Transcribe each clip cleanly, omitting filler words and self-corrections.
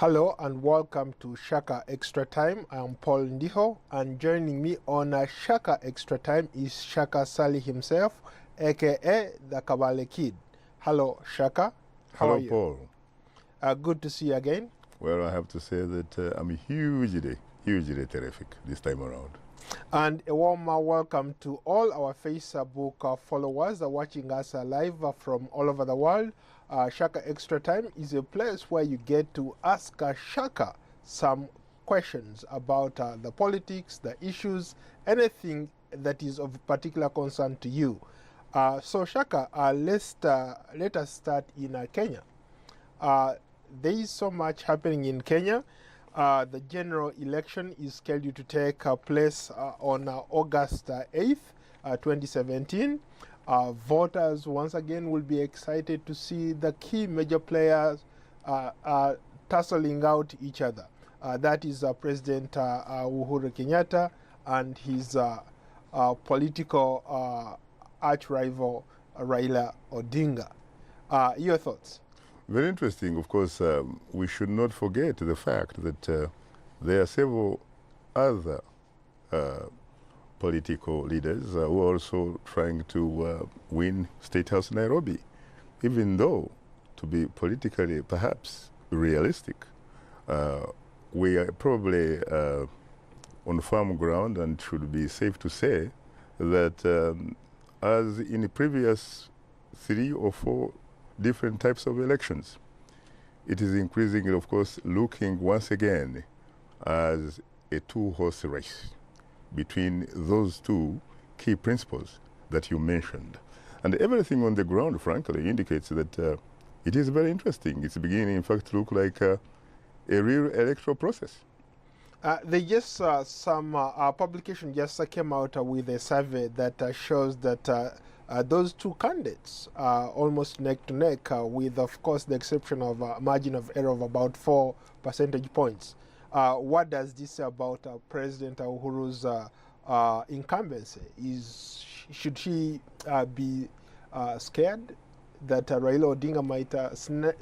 Hello and welcome to Shaka Extra Time. I'm Paul Ndiho, and joining me on Shaka Extra Time is Shaka Sally himself, aka the Kabale Kid. Hello, Shaka. How are you? Hello, Paul. Good to see you again. Well, I have to say that I'm hugely terrific this time around. And a warm welcome to all our Facebook followers watching us live from all over the world. Shaka Extra Time is a place where you get to ask Shaka some questions about the politics, the issues, anything that is of particular concern to you. So Shaka, let us start in Kenya. There is so much happening in Kenya. The general election is scheduled to take place on August 8th, 2017. Voters once again will be excited to see the key major players tussling out each other. That is President Uhuru Kenyatta and his political arch-rival Raila Odinga. Your thoughts? Very interesting. Of course, we should not forget the fact that there are several other political leaders who are also trying to win State House Nairobi, even though, to be politically perhaps realistic, we are probably on firm ground, and should be safe to say that as in the previous 3 or 4 different types of elections, it is increasingly, of course, looking once again as a two-horse race between those two key principles that you mentioned. And everything on the ground, frankly, indicates that it is very interesting. It's beginning, in fact, to look like a real electoral process. Some publication just came out with a survey that shows that those two candidates are almost neck to neck, with, of course, the exception of a margin of error of about 4 percentage points. What does this say about President Uhuru's incumbency? Should he be scared that Raila Odinga might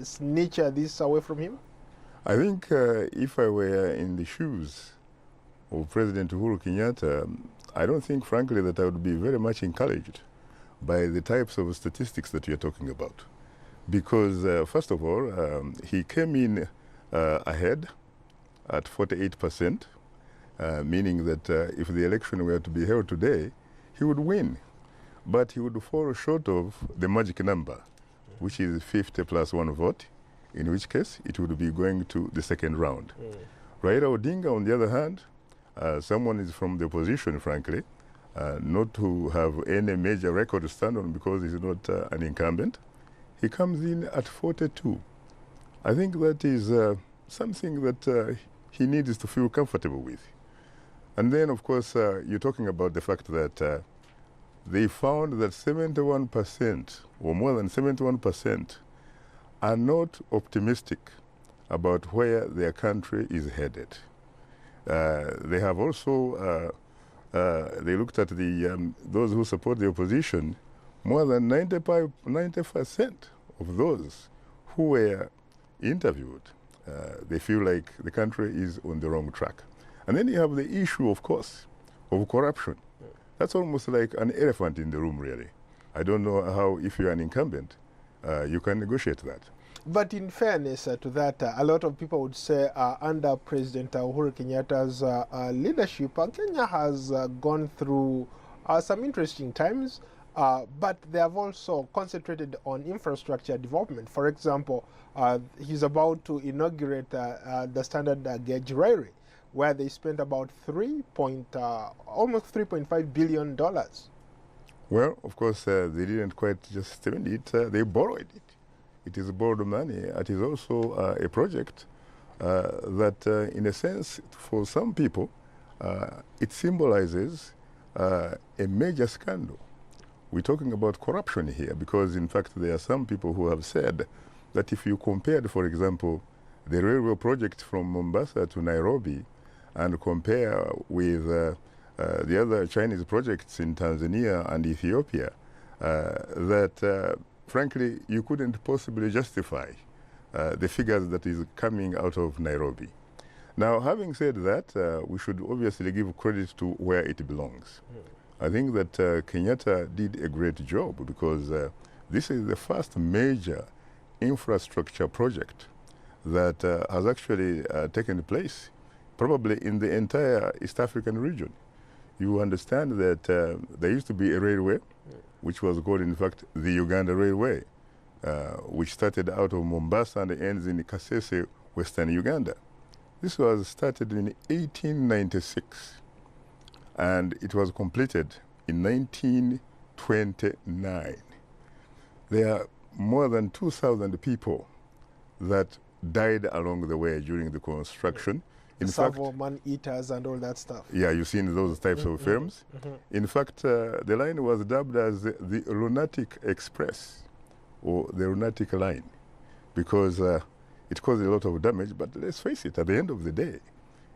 snitch this away from him? I think if I were in the shoes of President Uhuru Kenyatta, I don't think, frankly, that I would be very much encouraged by the types of statistics that you're talking about. Because, first of all, he came in ahead at 48%, meaning that if the election were to be held today, he would win. But he would fall short of the magic number, which is 50 plus 1 vote, in which case it would be going to the second round. Raila Odinga, on the other hand, someone is from the opposition, frankly, not to have any major record to stand on because he's not an incumbent. He comes in at 42. I think that is something that he needs to feel comfortable with. And then, of course, you're talking about the fact that they found that 71%, or more than 71%, are not optimistic about where their country is headed. They have also they looked at the those who support the opposition. More than 90% of those who were interviewed, they feel like the country is on the wrong track. And then you have the issue, of course, of corruption. That's almost like an elephant in the room, really. I don't know how, if you're an incumbent, you can negotiate that. But in fairness to that, a lot of people would say under President Uhuru Kenyatta's leadership, Kenya has gone through some interesting times, but they have also concentrated on infrastructure development. For example, he's about to inaugurate the standard gauge railway, where they spent about almost $3.5 billion. Well, of course, they didn't quite just spend it, they borrowed it. It is borrowed money. It is also a project that, in a sense, for some people, it symbolizes a major scandal. We're talking about corruption here because, in fact, there are some people who have said that if you compared, for example, the railway project from Mombasa to Nairobi and compare with the other Chinese projects in Tanzania and Ethiopia, that frankly, you couldn't possibly justify the figures that is coming out of Nairobi. Now, having said that, we should obviously give credit to where it belongs. I think that Kenyatta did a great job because this is the first major infrastructure project that has actually taken place, probably in the entire East African region. You understand that there used to be a railway, which was called, in fact, the Uganda Railway, which started out of Mombasa and ends in Kasese, Western Uganda. This was started in 1896, and it was completed in 1929. There are more than 2,000 people that died along the way during the construction. In fact, man-eaters and all that stuff. Yeah, you've seen those types of films. In fact, the line was dubbed as the Lunatic Express, or the Lunatic Line, because it caused a lot of damage. But let's face it, at the end of the day,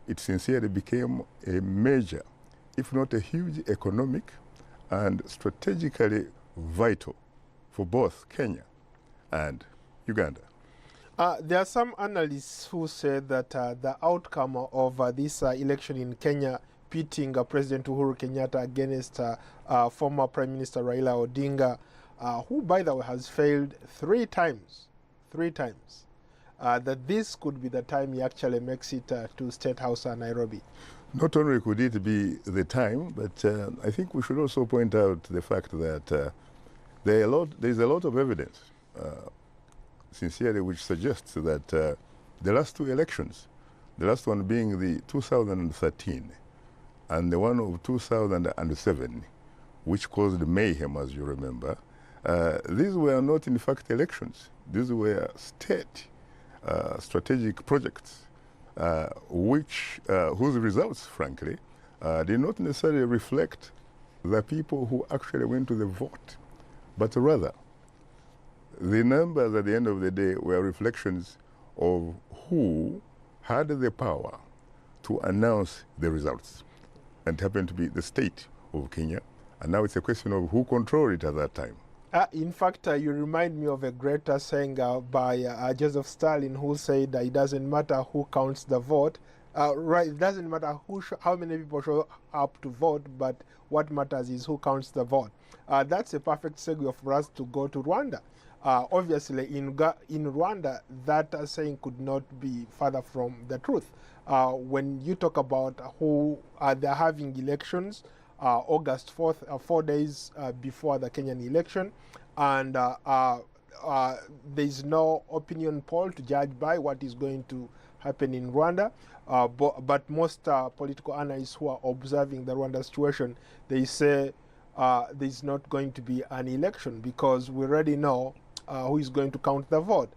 it sincerely became a major, if not a huge, economic and strategically vital for both Kenya and Uganda. There are some analysts who say that the outcome of this election in Kenya, pitting President Uhuru Kenyatta against former Prime Minister Raila Odinga, who, by the way, has failed three times, that this could be the time he actually makes it to State House Nairobi. Not only could it be the time, but I think we should also point out the fact that there is a lot of evidence, sincerely, which suggests that the last two elections, the last one being the 2013 and the one of 2007, which caused mayhem, as you remember, these were not, in fact, elections. These were state strategic projects, whose results, frankly, did not necessarily reflect the people who actually went to the vote, but rather the numbers at the end of the day were reflections of who had the power to announce the results. And it happened to be the state of Kenya. And now it's a question of who controlled it at that time. In fact, you remind me of a greater saying by Joseph Stalin, who said it doesn't matter who counts the vote. Right, it doesn't matter how many people show up to vote, but what matters is who counts the vote. That's a perfect segue for us to go to Rwanda. Obviously, in Rwanda, that saying could not be further from the truth. When you talk about who they're having elections, August 4th, 4 days before the Kenyan election, and there's no opinion poll to judge by what is going to happen in Rwanda. But most political analysts who are observing the Rwanda situation, they say there's not going to be an election because we already know who is going to count the vote.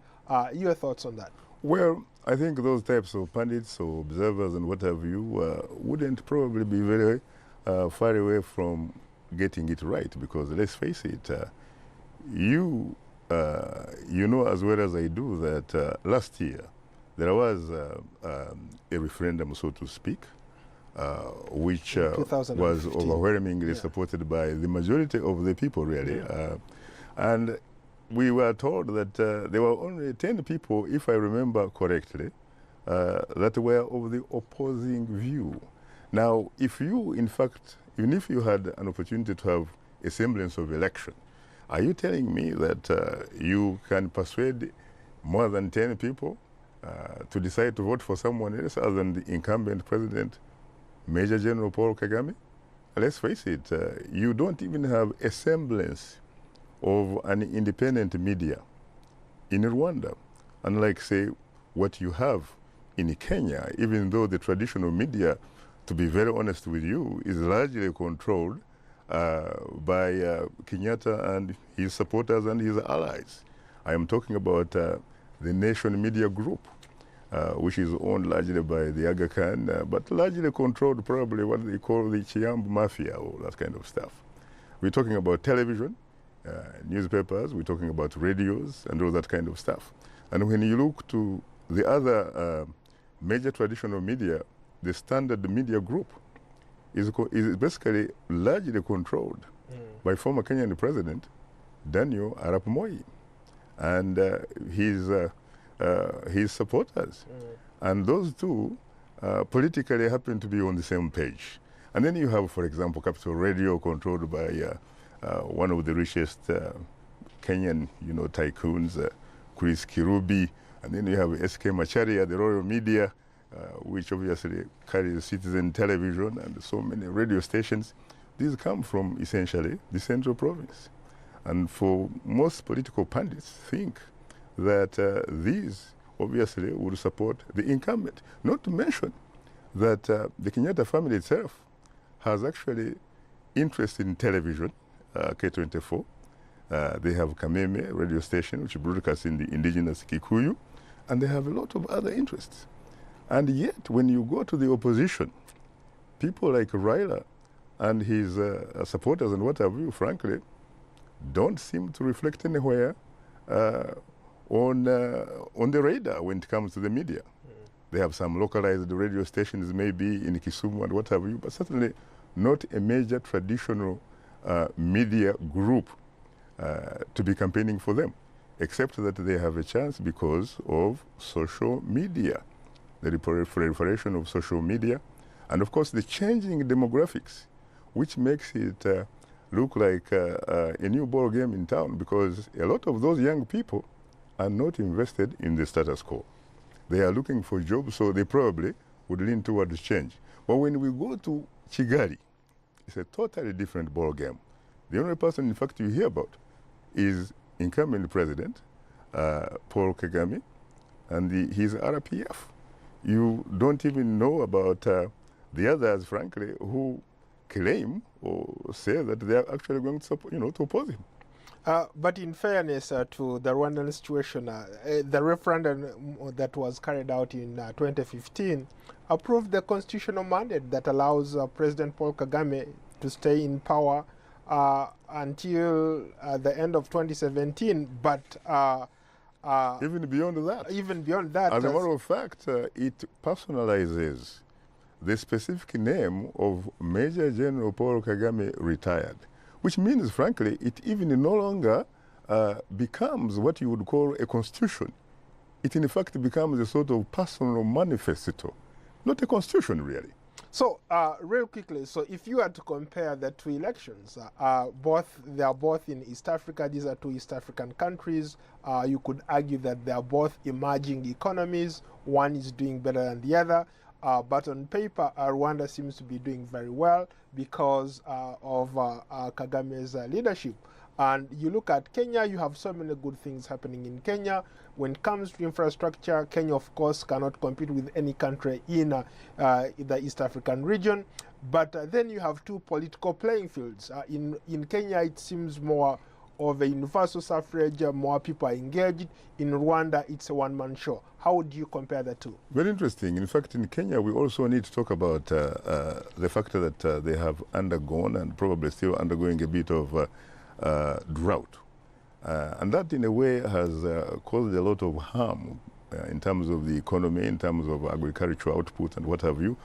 Your thoughts on that? Well, I think those types of pundits or observers and what have you wouldn't probably be very far away from getting it right, because let's face it, you know as well as I do that last year there was a referendum, so to speak, which was overwhelmingly supported by the majority of the people, really. And we were told that there were only 10 people, if I remember correctly, that were of the opposing view. Now, if you, in fact, even if you had an opportunity to have a semblance of election, are you telling me that you can persuade more than 10 people to decide to vote for someone else other than the incumbent president, Major General Paul Kagame? Let's face it, you don't even have a semblance of an independent media in Rwanda, unlike, say, what you have in Kenya, even though the traditional media, to be very honest with you, is largely controlled by Kenyatta and his supporters and his allies. I am talking about the Nation Media Group, which is owned largely by the Aga Khan, but largely controlled probably what they call the Chiambu Mafia or that kind of stuff. We're talking about television, newspapers, we're talking about radios and all that kind of stuff. And when you look to the other major traditional media, the Standard Media Group is basically largely controlled by former Kenyan President Daniel Arap Moi and his his supporters. And those two politically happen to be on the same page. And then you have, for example, Capital Radio, controlled by one of the richest Kenyan, tycoons, Chris Kirubi. And then you have SK Macharia, the Royal Media, which obviously carries Citizen Television and so many radio stations. These come from essentially the Central Province. And for most political pundits think that these obviously would support the incumbent. Not to mention that the Kenyatta family itself has actually interest in television, K24. They have Kameme radio station, which broadcasts in the indigenous Kikuyu, and they have a lot of other interests. And yet, when you go to the opposition, people like Raila and his supporters and what have you, frankly, don't seem to reflect anywhere on the radar when it comes to the media. They have some localized radio stations, maybe in Kisumu and what have you, but certainly not a major traditional media group to be campaigning for them, except that they have a chance because of social media, the proliferation of social media, and of course the changing demographics, which makes it look like a new ball game in town, because a lot of those young people are not invested in the status quo. They are looking for jobs, so they probably would lean towards change. But when we go to Kigali, it's a totally different ball game. The only person, in fact, you hear about is incumbent president, Paul Kagame, and his RPF. You don't even know about the others, frankly, who claim or say that they are actually going to support, to oppose him. But in fairness to the Rwandan situation, the referendum that was carried out in 2015 approved the constitutional mandate that allows President Paul Kagame to stay in power until the end of 2017. But even beyond that. Even beyond that. As a matter of fact, it personalizes the specific name of Major General Paul Kagame retired, which means, frankly, it even no longer becomes what you would call a constitution. It, in fact, becomes a sort of personal manifesto, not a constitution, really. So, real quickly, so if you had to compare the two elections, they are both in East Africa. These are two East African countries. You could argue that they are both emerging economies. One is doing better than the other. But on paper, Rwanda seems to be doing very well because of Kagame's leadership. And you look at Kenya, you have so many good things happening in Kenya. When it comes to infrastructure, Kenya, of course, cannot compete with any country in the East African region. But then you have two political playing fields. In Kenya, it seems more of a universal suffrage, more people are engaged. In Rwanda, it's a one-man show. How would you compare the two? Very interesting. In fact, in Kenya, we also need to talk about the fact that they have undergone and probably still undergoing a bit of drought. And that, in a way, has caused a lot of harm in terms of the economy, in terms of agricultural output and what have you.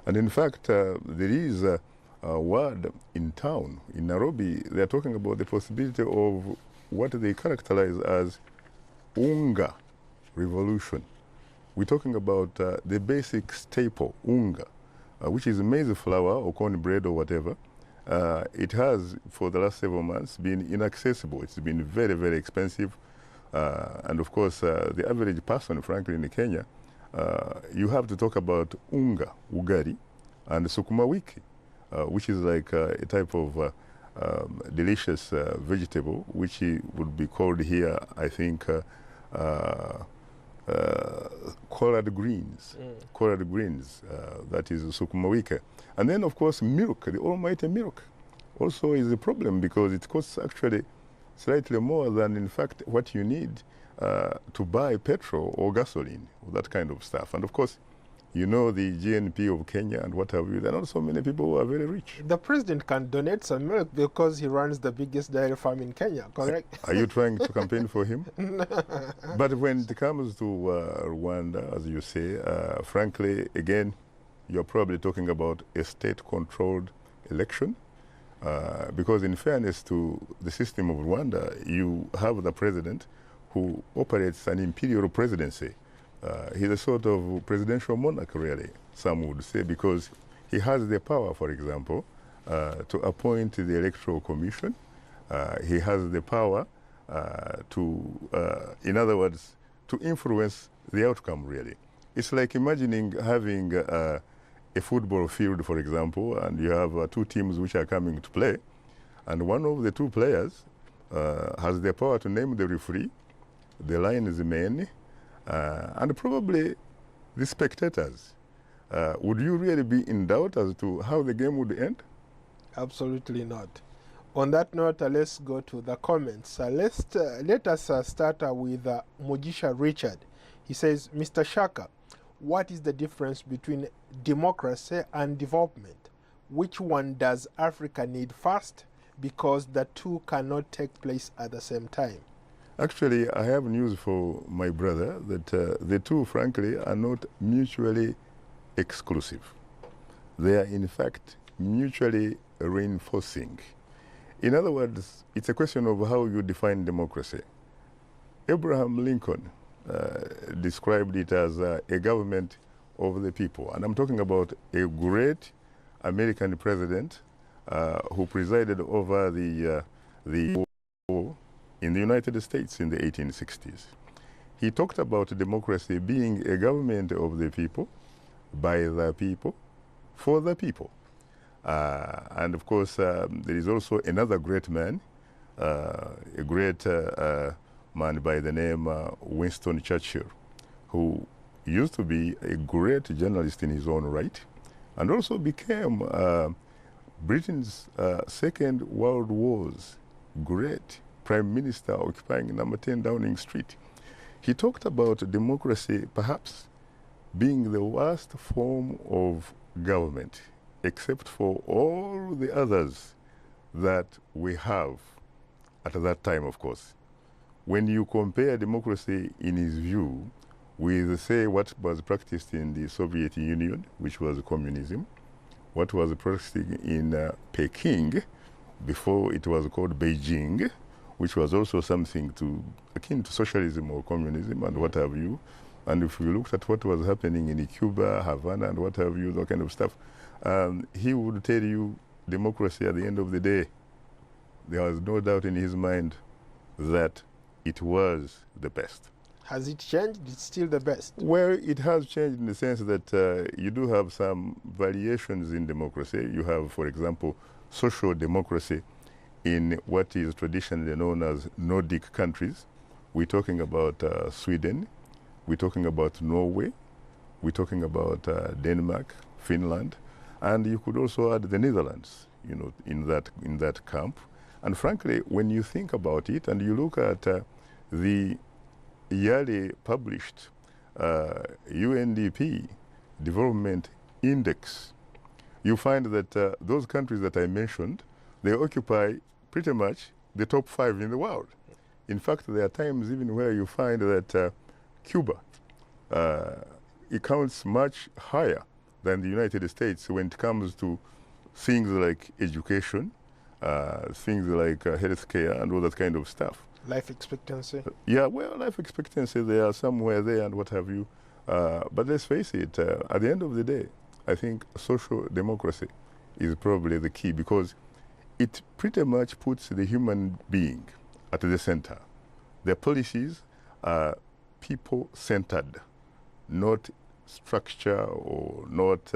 And in fact, there is a word in town, in Nairobi, they are talking about the possibility of what they characterize as unga revolution. We're talking about the basic staple, unga, which is maize flour or corn bread or whatever. It has, for the last several months, been inaccessible. It's been very, very expensive. And of course, the average person, frankly, in Kenya, you have to talk about unga, ugari, and sukuma wiki, which is like a type of delicious vegetable, which would be called here, I think, collard greens. Collard greens, that is sukuma wiki. And then, of course, milk, the almighty milk, also is a problem because it costs actually slightly more than, in fact, what you need to buy petrol or gasoline, or that kind of stuff. And of course, you know the GNP of Kenya and what have you. There are not so many people who are very rich. The president can donate some milk because he runs the biggest dairy farm in Kenya, correct? Are you trying to campaign for him? But when it comes to Rwanda, as you say, frankly, again, you're probably talking about a state-controlled election. Because in fairness to the system of Rwanda, you have the president who operates an imperial presidency. He's a sort of presidential monarch, really, some would say, because he has the power, for example, to appoint the Electoral Commission. He has the power in other words, to influence the outcome, really. It's like imagining having a football field, for example, and you have two teams which are coming to play, and one of the two players has the power to name the referee, the linesmen, and probably the spectators. Would you really be in doubt as to how the game would end? Absolutely not. On that note, let's go to the comments. Let us start with Mojisha Richard. He says, Mr. Shaka, what is the difference between democracy and development? Which one does Africa need first? Because the two cannot take place at the same time. Actually, I have news for my brother that the two, frankly, are not mutually exclusive. They are, in fact, mutually reinforcing. In other words, it's a question of how you define democracy. Abraham Lincoln described it as a government of the people. And I'm talking about a great American president who presided over the war in the United States in the 1860s. He talked about democracy being a government of the people, by the people, for the people. And of course, there is also another great man, a great man by the name Winston Churchill, who used to be a great journalist in his own right, and also became Britain's Second World War's great prime minister, occupying number 10 Downing Street. He talked about democracy perhaps being the worst form of government, except for all the others that we have at that time, of course. When you compare democracy in his view with, say, what was practiced in the Soviet Union, which was communism, what was practiced in Peking, before it was called Beijing, which was also something akin to socialism or communism and what have you. And if you looked at what was happening in Cuba, Havana, and what have you, that kind of stuff, he would tell you democracy at the end of the day, there was no doubt in his mind that it was the best. Has it changed? It's still the best. Well, it has changed in the sense that you do have some variations in democracy. You have, for example, social democracy in what is traditionally known as Nordic countries. We're talking about Sweden, we're talking about Norway, we're talking about Denmark, Finland, and you could also add the Netherlands, you know, in that camp. And frankly, when you think about it and you look at the yearly published UNDP Development Index, you find that those countries that I mentioned, they occupy pretty much the top 5 in the world. In fact, there are times even where you find that Cuba, it counts much higher than the United States when it comes to things like education, things like healthcare and all that kind of stuff. Life expectancy? Yeah, well, life expectancy, they are somewhere there and what have you. But let's face it, at the end of the day, I think social democracy is probably the key, because it pretty much puts the human being at the center. The policies are people-centered, not structure or not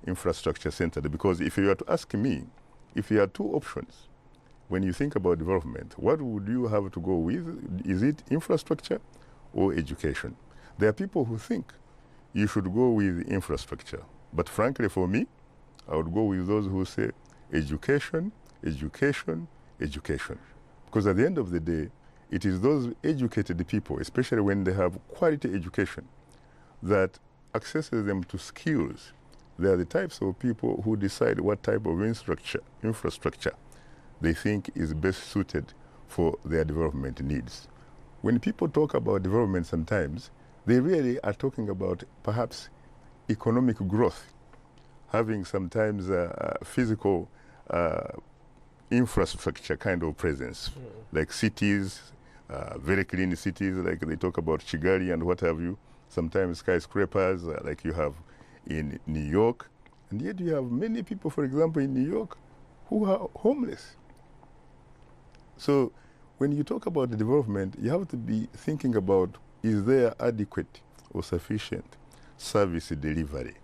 infrastructure-centered. Because if you were to ask me, if you had two options, when you think about development, what would you have to go with? Is it infrastructure or education? There are people who think you should go with infrastructure. But frankly, for me, I would go with those who say education, education, education. Because at the end of the day, it is those educated people, especially when they have quality education, that accesses them to skills. They are the types of people who decide what type of infrastructure they think is best suited for their development needs. When people talk about development sometimes, they really are talking about perhaps economic growth, having sometimes physical infrastructure kind of presence, like cities, very clean cities, like they talk about Kigali and what have you, sometimes skyscrapers like you have in New York. And yet you have many people, for example, in New York who are homeless. So when you talk about the development, you have to be thinking about, is there adequate or sufficient service delivery?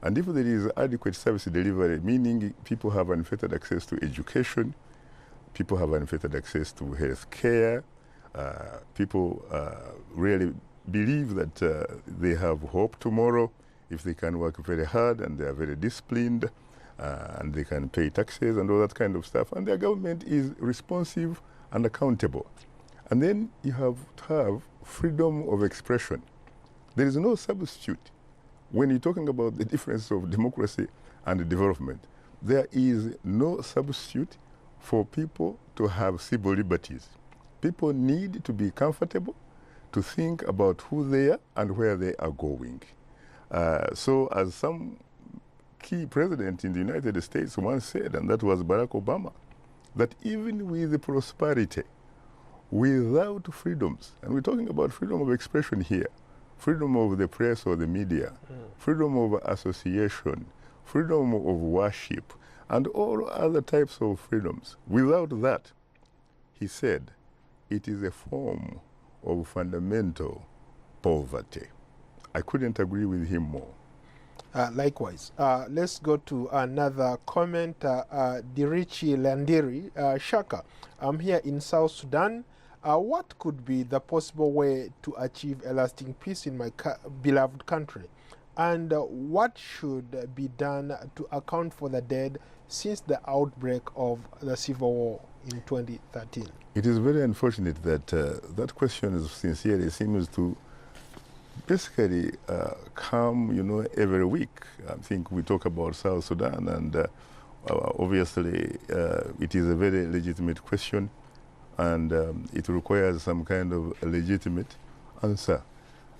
And if there is adequate service delivery, meaning people have unfettered access to education, people have unfettered access to health care, people really believe that they have hope tomorrow if they can work very hard and they are very disciplined and they can pay taxes and all that kind of stuff. And their government is responsive and accountable. And then you have to have freedom of expression. There is no substitute. When you're talking about the difference of democracy and development, there is no substitute for people to have civil liberties. People need to be comfortable to think about who they are and where they are going. So as some key president in the United States once said, and that was Barack Obama, that even with prosperity, without freedoms, and we're talking about freedom of expression here, freedom of the press or the media, freedom of association, freedom of worship, and all other types of freedoms. Without that, he said, it is a form of fundamental poverty. I couldn't agree with him more. Likewise. Let's go to another comment. Dirichi Landiri, Shaka, I'm here in South Sudan. What could be the possible way to achieve a lasting peace in my beloved country? And what should be done to account for the dead since the outbreak of the civil war in 2013? It is very unfortunate that that question is sincerely seems to basically come, every week. I think we talk about South Sudan, and obviously it is a very legitimate question, and it requires some kind of a legitimate answer.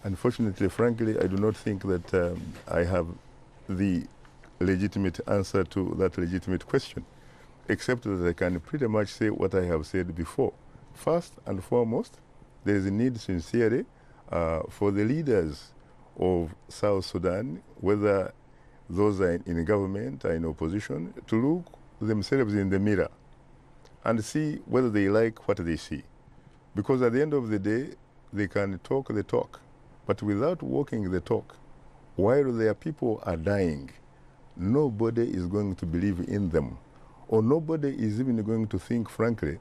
Unfortunately, frankly, I do not think that I have the legitimate answer to that legitimate question, except that I can pretty much say what I have said before. First and foremost, there is a need sincerely for the leaders of South Sudan, whether those are in government or in opposition, to look themselves in the mirror and see whether they like what they see. Because at the end of the day, they can talk the talk, but without walking the talk, while their people are dying, nobody is going to believe in them, or nobody is even going to think, frankly,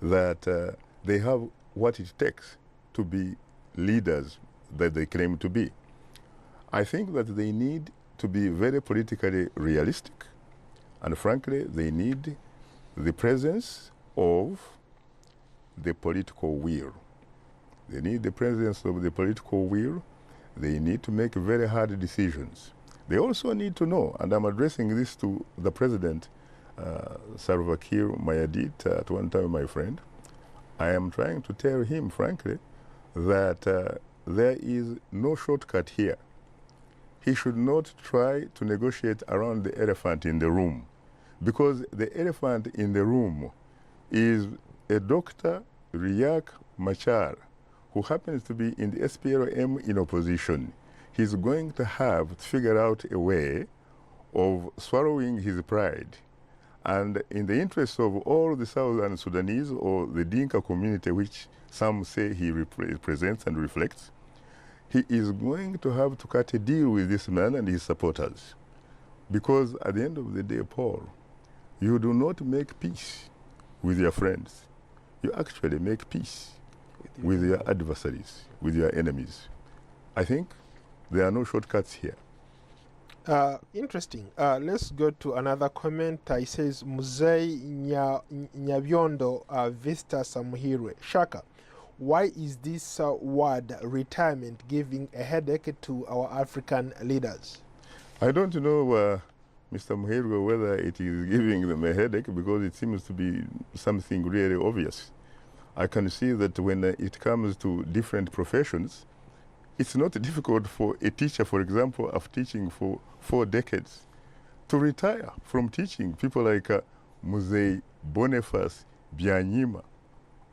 that they have what it takes to be leaders that they claim to be. I think that they need to be very politically realistic, and frankly, they need the presence of the political will. They need the presence of the political will. They need to make very hard decisions. They also need to know, and I'm addressing this to the president, Salva Kiir Mayardit, at one time my friend, I am trying to tell him, frankly, that there is no shortcut here. He should not try to negotiate around the elephant in the room, because the elephant in the room is a Dr. Riek Machar, who happens to be in the SPLM in opposition. He's going to have to figure out a way of swallowing his pride. And in the interest of all the Southern Sudanese, or the Dinka community, which some say he represents and reflects, he is going to have to cut a deal with this man and his supporters. Because at the end of the day, Paul, you do not make peace with your friends. You actually make peace with your adversaries, with your enemies. I think there are no shortcuts here. Interesting. Let's go to another comment. He says, Muzei Nyabyondo Vista Samuhirwe. Shaka, why is this word retirement giving a headache to our African leaders? I don't know, Mr. Muhirwe, whether it is giving them a headache, because it seems to be something really obvious. I can see that when it comes to different professions, it's not difficult for a teacher, for example, of teaching for 4 decades, to retire from teaching. People like Muzei Boniface Byanyima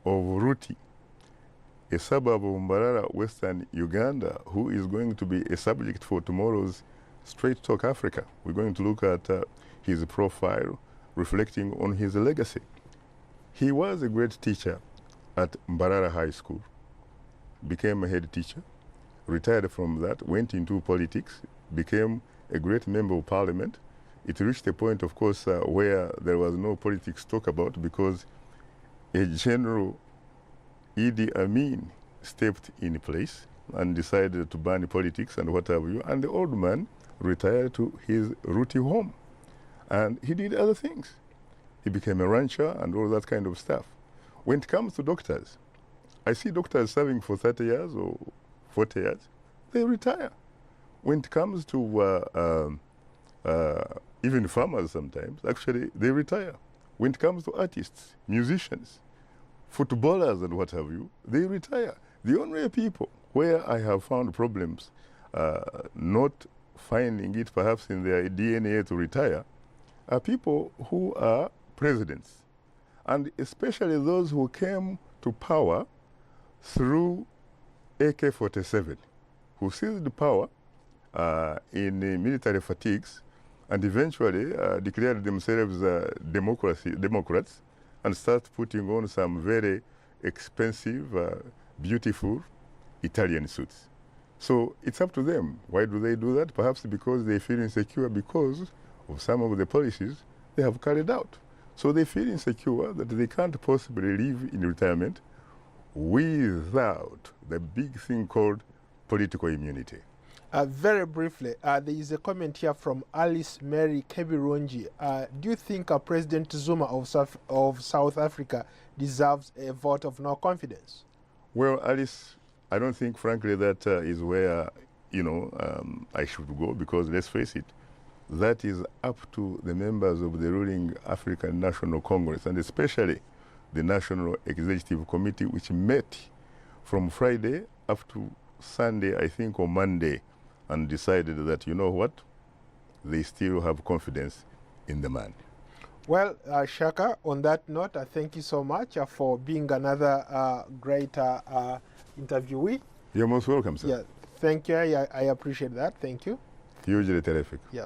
of Ruti, a suburb of Mbarara, Western Uganda, who is going to be a subject for tomorrow's Straight Talk Africa. We're going to look at his profile, reflecting on his legacy. He was a great teacher at Mbarara High School, became a head teacher, retired from that, went into politics, became a great member of parliament. It reached a point, of course, where there was no politics to talk about because a General Idi Amin stepped in place and decided to ban politics and what have you. And the old man retired to his rooty home. And he did other things. He became a rancher and all that kind of stuff. When it comes to doctors, I see doctors serving for 30 years or 40 years. They retire. When it comes to even farmers sometimes, actually, they retire. When it comes to artists, musicians, footballers and what have you, they retire. The only people where I have found problems not finding it perhaps in their DNA to retire are people who are presidents, and especially those who came to power through AK-47, who seized power in military fatigues and eventually declared themselves Democrats and start putting on some very expensive, beautiful Italian suits. So it's up to them. Why do they do that? Perhaps because they feel insecure because of some of the policies they have carried out. So they feel insecure that they can't possibly live in retirement without the big thing called political immunity. Very briefly, there is a comment here from Alice Mary Kebirungi. Do you think President Zuma of South Africa deserves a vote of no confidence? Well, Alice, I don't think, frankly, that is where, I should go because, let's face it, that is up to the members of the ruling African National Congress and especially the National Executive Committee, which met from Friday up to Sunday, I think, or Monday, and decided that, you know what, they still have confidence in the man. Well, Shaka, on that note, thank you so much for being another great interviewee. You're most welcome, sir. Yeah, thank you. I appreciate that. Thank you. Hugely terrific. Yeah.